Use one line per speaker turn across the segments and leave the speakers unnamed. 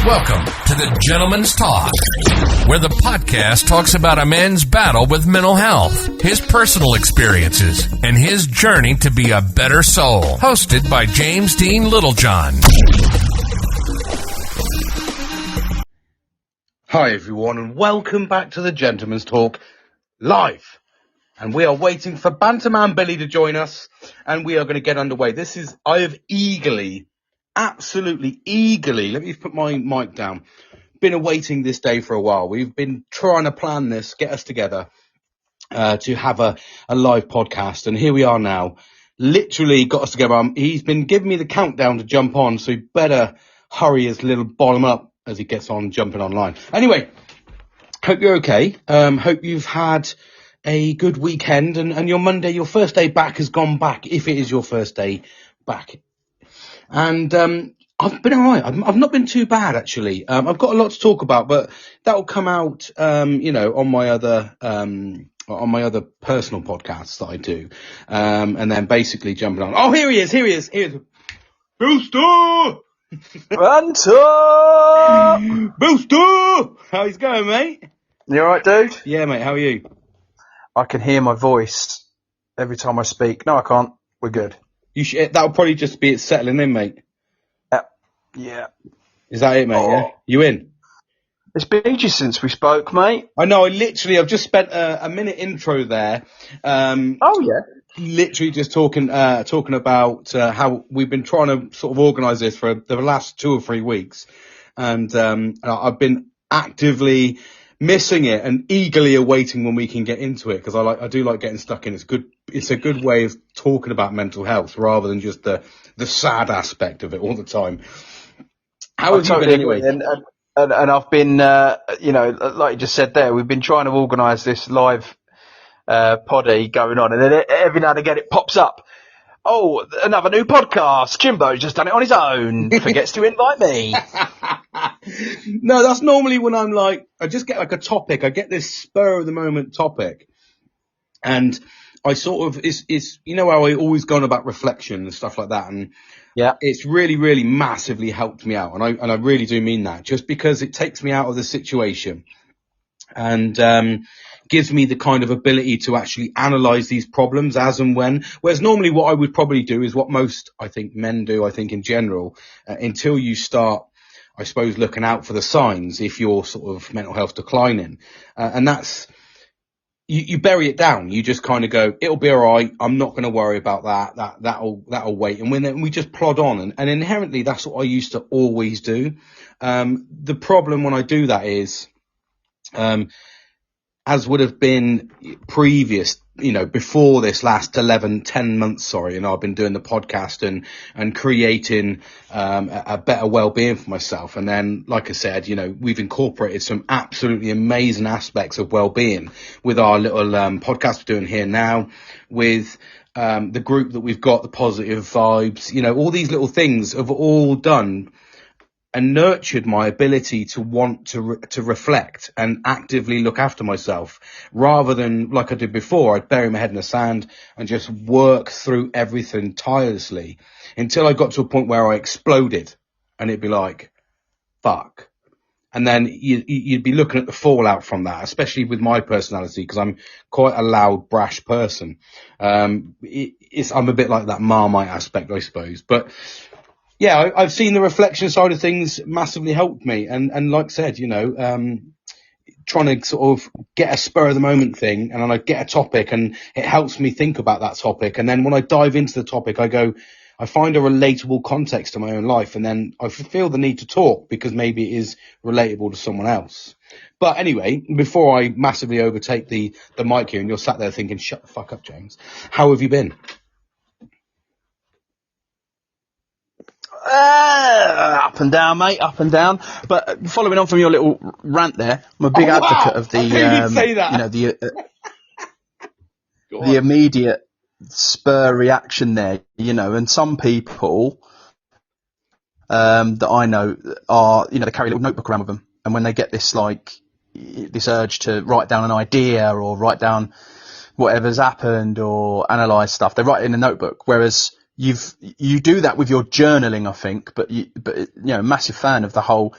Welcome to the Gentleman's Talk, where the podcast talks about a man's battle with mental health, his personal experiences, and his journey to be a better soul. Hosted by James Dean Littlejohn.
Hi everyone, and welcome back to the Gentleman's Talk live. And we are waiting for Banterman Billy to join us, and we are going to get underway. I have absolutely eagerly, let me put my mic down, been awaiting this day for a while. We've been trying to plan this, get us together to have a live podcast, and here we are now. Literally got us together. He's been giving me the countdown to jump on, so he better hurry his little bottom up as he gets on jumping online. Anyway, hope you're okay. Hope you've had a good weekend, and your Monday, your first day back has gone back, if it is your first day back. And I've been all right. I've not been too bad, actually. I've got a lot to talk about, but that will come out, on my other personal podcasts that I do. And then basically jumping on. Oh, here he is. Booster!
Banter!
Booster! How's it going, mate?
You alright, dude?
Yeah, mate. How are you?
I can hear my voice every time I speak. No, I can't. We're good.
That'll probably just be it settling in, mate.
Yeah.
Is that it, mate?
Oh.
Yeah? You in?
It's been ages since we spoke, mate.
I know. I've just spent a minute intro there.
Oh, yeah.
Literally just talking about how we've been trying to sort of organise this for the last 2 or 3 weeks, and I've been actively missing it and eagerly awaiting when we can get into it, because I do like getting stuck in. It's a good way of talking about mental health rather than just the sad aspect of it all the time. How have you been anyway?
And I've been, like you just said there, we've been trying to organise this live poddy going on, and then every now and again it pops up. Oh, another new podcast. Jimbo's just done it on his own. Forgets to invite me.
No, that's normally when I'm like, I just get like a topic. I get this spur of the moment topic, and I sort of, it's how I always go on about reflection and stuff like that, and yeah, it's really, really massively helped me out, and I really do mean that, just because it takes me out of the situation and gives me the kind of ability to actually analyze these problems as and when. Whereas normally what I would probably do is what most, I think, men do, I think in general, until you start, I suppose, looking out for the signs if you're sort of mental health declining. And that's, you bury it down. You just kind of go, it'll be all right. I'm not going to worry about that. That'll wait. And then we just plod on. And inherently, that's what I used to always do. The problem when I do that is, as would have been previous, before this last 10 months, and I've been doing the podcast and creating a better well-being for myself. And then, like I said, we've incorporated some absolutely amazing aspects of well-being with our little podcast we're doing here now, with the group that we've got, the Positive Vibes, all these little things have all done and nurtured my ability to want to reflect and actively look after myself, rather than, like I did before, I'd bury my head in the sand and just work through everything tirelessly until I got to a point where I exploded, and it'd be like, fuck. And then you'd be looking at the fallout from that, especially with my personality, because I'm quite a loud, brash person. I'm a bit like that Marmite aspect, I suppose, but yeah, I've seen the reflection side of things massively helped me. And like I said, trying to sort of get a spur of the moment thing, and then I get a topic and it helps me think about that topic. And then when I dive into the topic, I find a relatable context to my own life. And then I feel the need to talk because maybe it is relatable to someone else. But anyway, before I massively overtake the mic here and you're sat there thinking, shut the fuck up, James, how have you been?
Up and down, mate, up and down. But following on from your little rant there, I'm a big advocate of the, the immediate spur reaction there, and some people that I know are, they carry a little notebook around with them, and when they get this this urge to write down an idea or write down whatever's happened or analyse stuff, they write it in a notebook. Whereas you do that with your journaling, I think, but massive fan of the whole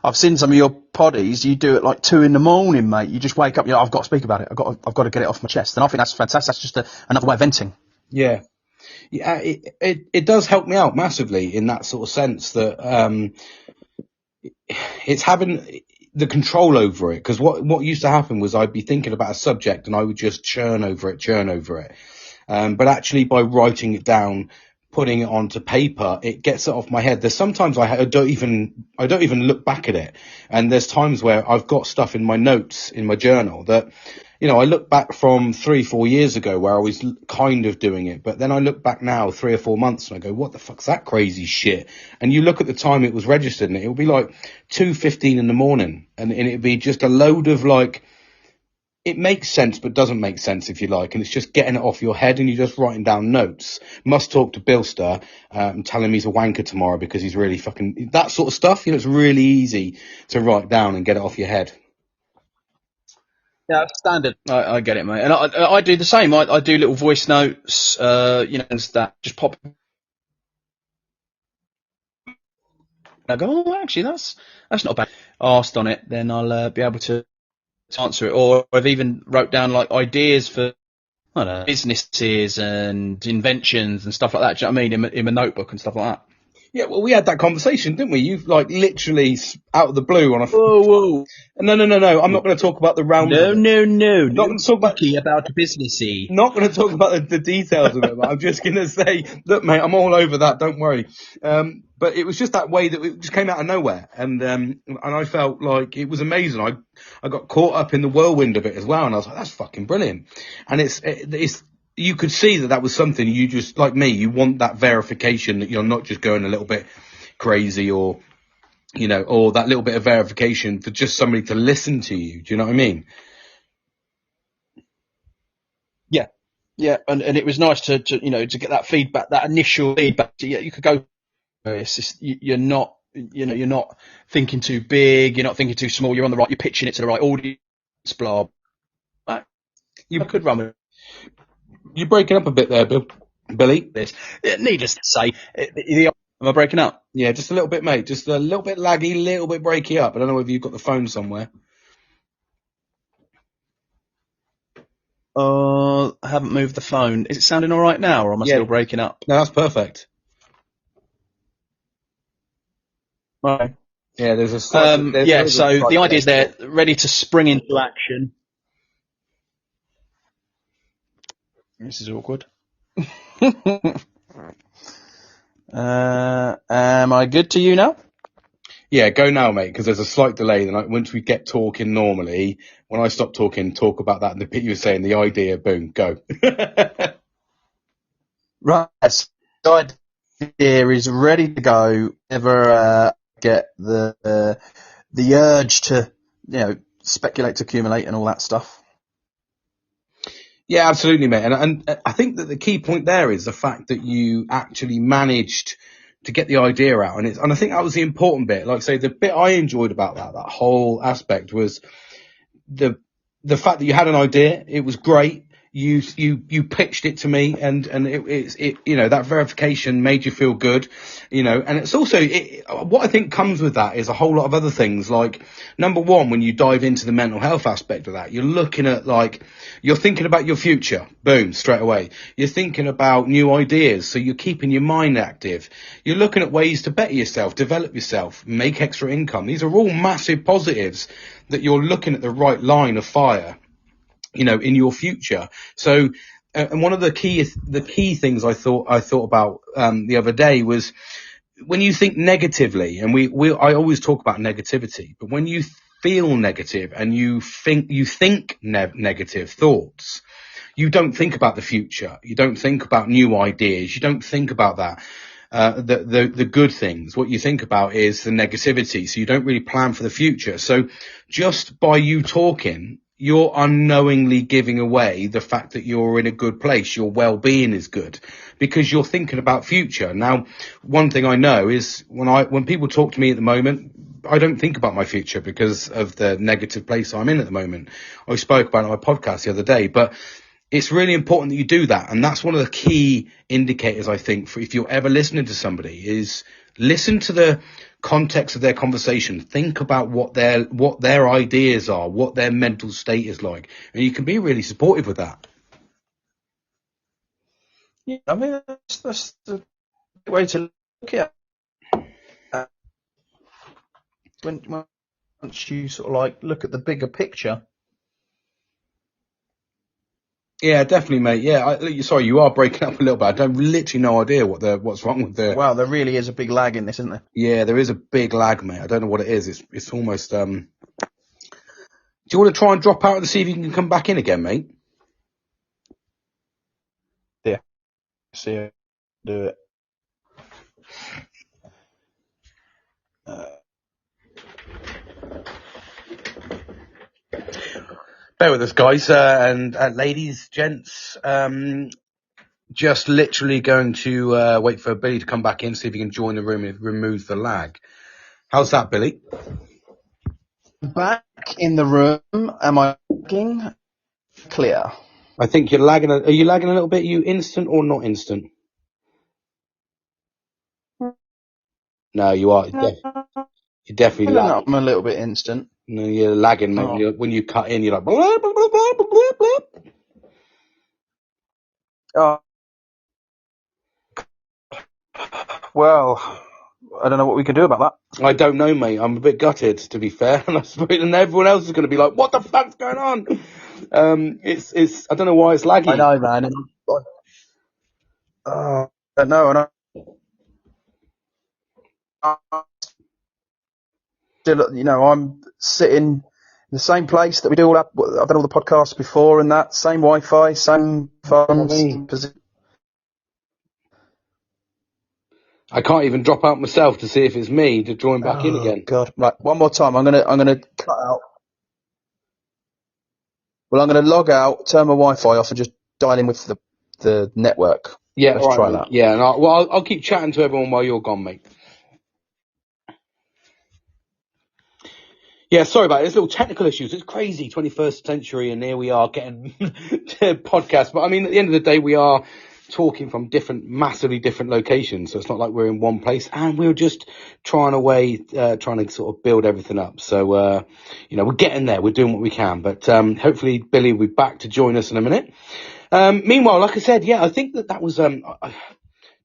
I've seen some of your poddies. You do it like 2 a.m, mate. You just wake up. You're like, I've got to speak about it. I've got to get it off my chest. And I think that's fantastic. That's just another way of venting.
Yeah. Yeah, it does help me out massively in that sort of sense that it's having the control over it. Because what used to happen was I'd be thinking about a subject and I would just churn over it. But actually by writing it down, putting it onto paper, it gets it off my head. There's sometimes I don't even look back at it. And there's times where I've got stuff in my notes in my journal that, you know, I look back from 3-4 years ago where I was kind of doing it, but then I look back now 3 or 4 months and I go, what the fuck's that crazy shit? And you look at the time it was registered and it would be like 2:15 in the morning and it'd be just a load of like, it makes sense, but doesn't make sense if you like. And it's just getting it off your head and you're just writing down notes. Must talk to Billster, tell him he's a wanker tomorrow because he's really fucking, that sort of stuff. You know, it's really easy to write down and get it off your head.
Yeah, standard. I get it, mate. And I do the same. I do little voice notes, you know, that just pop. I go, oh, actually, that's not bad. Asked on it, then I'll be able to answer it. Or I've even wrote down like ideas for, I don't know, businesses and inventions and stuff like that. Do you know what I mean? In my notebook and stuff like that.
Yeah, well, we had that conversation, didn't we? You've like literally out of the blue on a.
Whoa.
No. I'm not going to talk about the realm.
No.
Not going to talk about
businessy.
Not going to talk about the details of it. But I'm just going to say, look, mate, I'm all over that. Don't worry. But it was just that way that it just came out of nowhere, and I felt like it was amazing. I got caught up in the whirlwind of it as well, and I was like, that's fucking brilliant. And it's. You could see that was something you just, like me, you want that verification that you're not just going a little bit crazy or, you know, or that little bit of verification for just somebody to listen to you. Do you know what I mean?
Yeah. And it was nice to you know, to get that feedback, that initial feedback. Yeah, you could go, you're not thinking too big. You're not thinking too small. You're on the right, you're pitching it to the right audience, blah. You could run with it.
You're breaking up a bit there, Billy.
Needless to say, am I breaking up?
Yeah, just a little bit, mate. Just a little bit laggy, little bit breaky up. I don't know if you've got the phone somewhere.
I haven't moved the phone. Is it sounding all right now, or am I still breaking up?
No, that's perfect.
Right.
Yeah, there's a
so the idea is they're ready to spring into action. This is awkward. Am I good to you now?
Yeah, go now, mate, because there's a slight delay. Then once we get talking normally, when I stop talking, talk about that. And the bit you were saying, the idea, boom, go.
Right. So the idea is ready to go. Never get the urge to, you know, speculate, to accumulate and all that stuff.
Yeah, absolutely, mate. And I think that the key point there is the fact that you actually managed to get the idea out. And I think that was the important bit. Like I say, the bit I enjoyed about that whole aspect was the fact that you had an idea. It was great. You pitched it to me and it you know, that verification made you feel good, you know, and it's also, what I think comes with that is a whole lot of other things. Like, number one, when you dive into the mental health aspect of that, you're looking at, like, you're thinking about your future, boom, straight away. You're thinking about new ideas, so you're keeping your mind active. You're looking at ways to better yourself, develop yourself, make extra income. These are all massive positives that you're looking at the right line of fire, you know, in your future. So, and one of the key things I thought about, the other day was when you think negatively, and I always talk about negativity, but when you feel negative and you think negative thoughts, you don't think about the future. You don't think about new ideas. You don't think about that. The good things. What you think about is the negativity. So you don't really plan for the future. So just by you talking, you're unknowingly giving away the fact that you're in a good place. Your well-being is good because you're thinking about future. Now, one thing I know is when people talk to me at the moment, I don't think about my future because of the negative place I'm in at the moment. I spoke about it on my podcast the other day, but it's really important that you do that. And that's one of the key indicators, I think, for if you're ever listening to somebody is Listen to the context of their conversation. Think about what their ideas are, what their mental state is like, and you can be really supportive with that.
Yeah, I mean, that's the way to look at it. Once you sort of like look at the bigger picture.
Yeah, definitely, mate. Yeah, sorry, you are breaking up a little bit. I don't literally no idea what's wrong with the.
Wow, there really is a big lag in this, isn't there?
Yeah, there is a big lag, mate. I don't know what it is. It's almost. Do you want to try and drop out and see if you can come back in again, mate?
Yeah. See how do it.
Bear with us, guys, and ladies, gents. Just literally going to wait for Billy to come back in, see if he can join the room and remove the lag. How's that, Billy?
Back in the room. Am I lagging? Clear.
I think you're lagging. Are you lagging a little bit? Are you instant or not instant? No, you are. You're definitely lagging.
I'm a little bit instant.
No, you're lagging, mate.
Oh.
When you cut in, you're like. Blah, blah, blah, blah, blah, blah.
Oh. Well, I don't know what we can do about that.
I don't know, mate. I'm a bit gutted, to be fair, and everyone else is going to be like, "What the fuck's going on?" It's. I don't know why it's laggy.
I know, man. I don't know. I know. Still, I'm sitting in the same place that we do all that. I've done all the podcasts before, and that same Wi-Fi, same phones.
I can't even drop out myself to see if it's me to join back in again.
God, right, one more time. I'm gonna cut out. Well, I'm gonna log out, turn my Wi-Fi off, and just dial in with the network.
Yeah,
let's try that.
Yeah, and I'll keep chatting to everyone while you're gone, mate. Yeah, sorry about it. There's little technical issues. It's crazy, 21st century, and here we are getting podcasts. But I mean, at the end of the day, we are talking from massively different locations. So it's not like we're in one place, and we're just trying to sort of build everything up. So, we're getting there. We're doing what we can. But hopefully Billy will be back to join us in a minute. Meanwhile, like I said, yeah, I think that was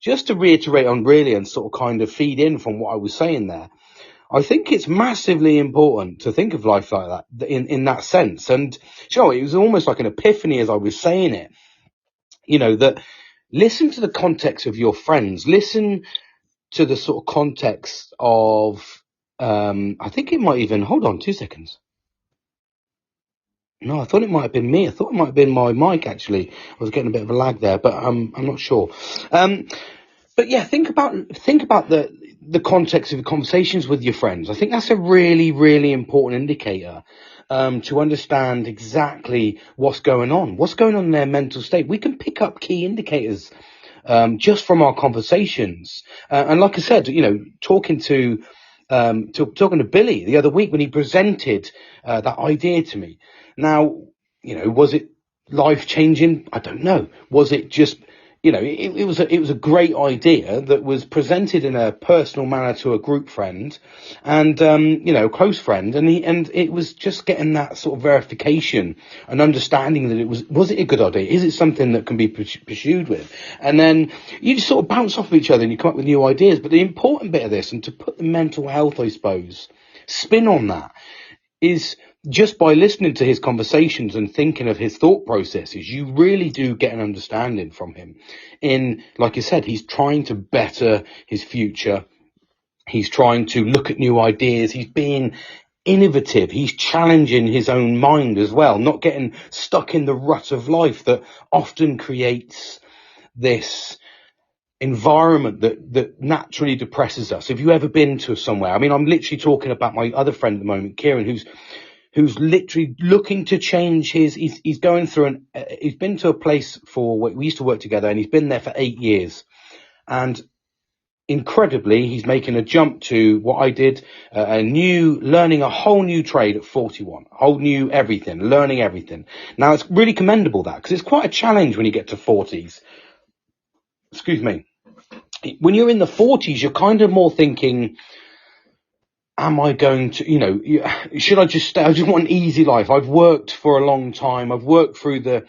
just to reiterate on really and sort of kind of feed in from what I was saying there. I think it's massively important to think of life like that in that sense. And it was almost like an epiphany as I was saying it, that listen to the context of your friends, listen to the sort of context of, I think it might even, hold on 2 seconds. No, I thought it might have been me. I thought it might have been my mic, actually. I was getting a bit of a lag there, but I'm not sure. But yeah, think about the context of the conversations with your friends. I think that's a really, really important indicator to understand exactly what's going on in their mental state. We can pick up key indicators just from our conversations. And like I said, talking to Billy the other week when he presented that idea to me. Now, was it life changing? I don't know. Was it just it was a great idea that was presented in a personal manner to a group friend and, close friend. And it was just getting that sort of verification and understanding that was it a good idea? Is it something that can be pursued with? And then you just sort of bounce off of each other and you come up with new ideas. But the important bit of this, and to put the mental health, I suppose, spin on that, is just by listening to his conversations and thinking of his thought processes, you really do get an understanding from him. Like I said, he's trying to better his future. He's trying to look at new ideas. He's being innovative. He's challenging his own mind as well, not getting stuck in the rut of life that often creates this environment that naturally depresses us. Have you ever been to somewhere? I mean, I'm literally talking about my other friend at the moment, Kieran, who's literally looking to change he's going through he's been to a place we used to work together, and he's been there for 8 years. And incredibly, he's making a jump to what I did, learning a whole new trade at 41, whole new everything, learning everything. Now, it's really commendable that, because it's quite a challenge when you get to 40s. Excuse me. when you're in the 40s, you're kind of more thinking, am I going to, should I just stay? I just want an easy life. I've worked for a long time. I've worked through the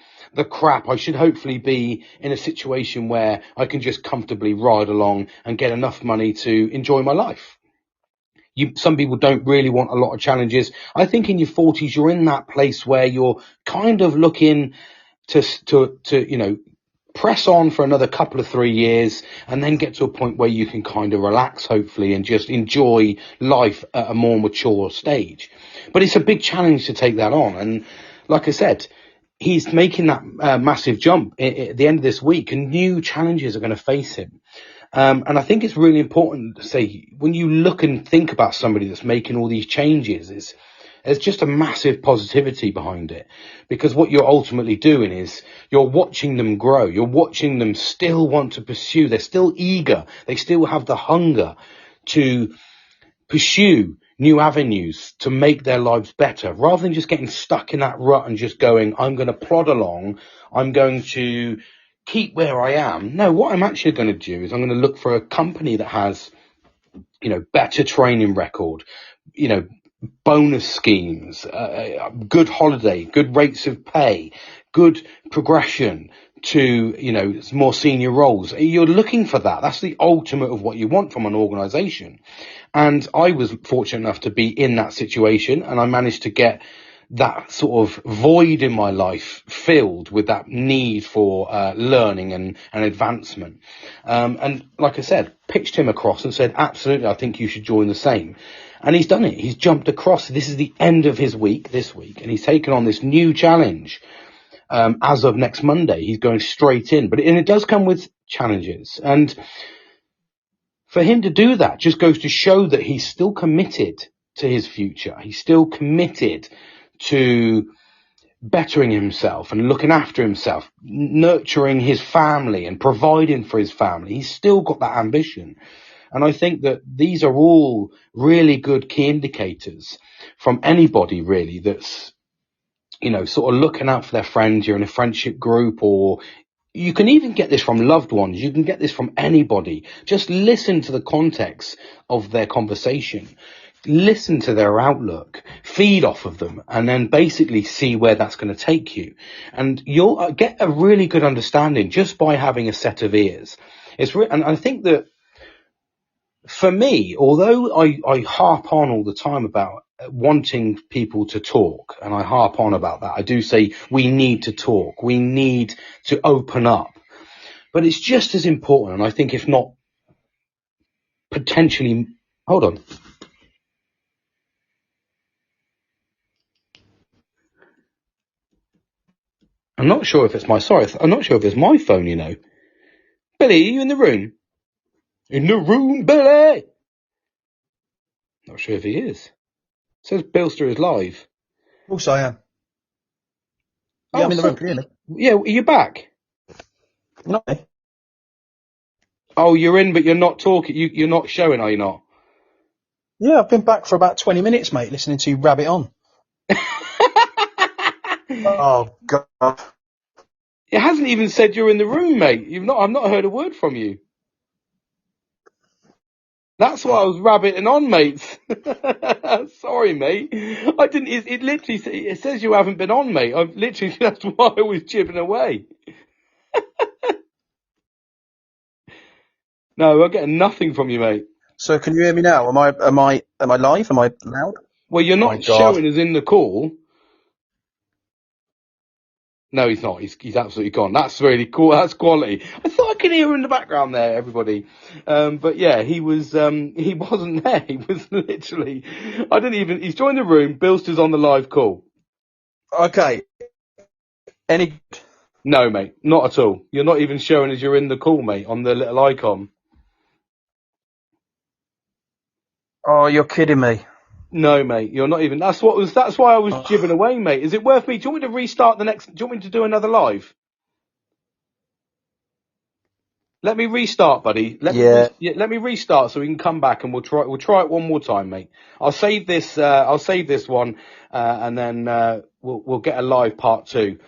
crap. I should hopefully be in a situation where I can just comfortably ride along and get enough money to enjoy my life. Some people don't really want a lot of challenges. I think in your 40s, you're in that place where you're kind of looking to press on for another couple of 3 years and then get to a point where you can kind of relax, hopefully, and just enjoy life at a more mature stage. But it's a big challenge to take that on. And like I said, he's making that massive jump at the end of this week, and new challenges are going to face him. And I think it's really important to say, when you look and think about somebody that's making all these changes, there's just a massive positivity behind it, because what you're ultimately doing is you're watching them grow. You're watching them still want to pursue. They're still eager. They still have the hunger to pursue new avenues to make their lives better, rather than just getting stuck in that rut and just going, I'm going to plod along. I'm going to keep where I am. No, what I'm actually going to do is I'm going to look for a company that has, better training record, bonus schemes, good holiday, good rates of pay, good progression to, more senior roles. You're looking for that. That's the ultimate of what you want from an organization. And I was fortunate enough to be in that situation, and I managed to get that sort of void in my life filled with that need for learning and advancement. And like I said, pitched him across and said, absolutely, I think you should join the same. And he's done it. He's jumped across. This is the end of his week this week, and he's taken on this new challenge. As of next Monday, he's going straight in. But it does come with challenges. And for him to do that just goes to show that he's still committed to his future. He's still committed to bettering himself and looking after himself, nurturing his family and providing for his family. He's still got that ambition. And I think that these are all really good key indicators from anybody really that's, sort of looking out for their friends. You're in a friendship group, or you can even get this from loved ones. You can get this from anybody. Just listen to the context of their conversation. Listen to their outlook, feed off of them, and then basically see where that's going to take you. And you'll get a really good understanding just by having a set of ears. And I think that for me, although I harp on all the time about wanting people to talk, and I harp on about that, I do say we need to talk, we need to open up, but it's just as important, and I think if not potentially, hold on. I'm not sure if it's my phone, Billy, are you in the room? In the room, Billy! Not sure if he is. It says Bilster is live.
Also, I am. Yeah, I'm in the room, can you hear me?
Yeah, are you back?
No.
Oh, you're in, but you're not talking. You're not showing, are you not?
Yeah, I've been back for about 20 minutes, mate, listening to Rabbit On. Oh, God.
It hasn't even said you're in the room, mate. I've not heard a word from you. That's why I was rabbiting on, mates. Sorry, mate. I didn't. It literally. It says you haven't been on, mate. That's why I was chipping away. No, I'm getting nothing from you, mate.
So can you hear me now? Am I live? Am I loud?
Well, you're not showing us in the call. No, he's not. He's absolutely gone. That's really cool. That's quality. I thought I could hear him in the background there, everybody. But yeah, he wasn't there. He was literally, he's joined the room. Bilster's on the live call.
Okay.
No, mate, not at all. You're not even showing as you're in the call, mate, on the little icon.
Oh, you're kidding me.
No, mate, you're not even. That's why I was jibbing away, mate. Is it worth me? Do you want me to restart do you want me to do another live? Let me restart, buddy. Let me restart so we can come back and we'll try it one more time, mate. I'll save this one, and then we'll get a live part 2.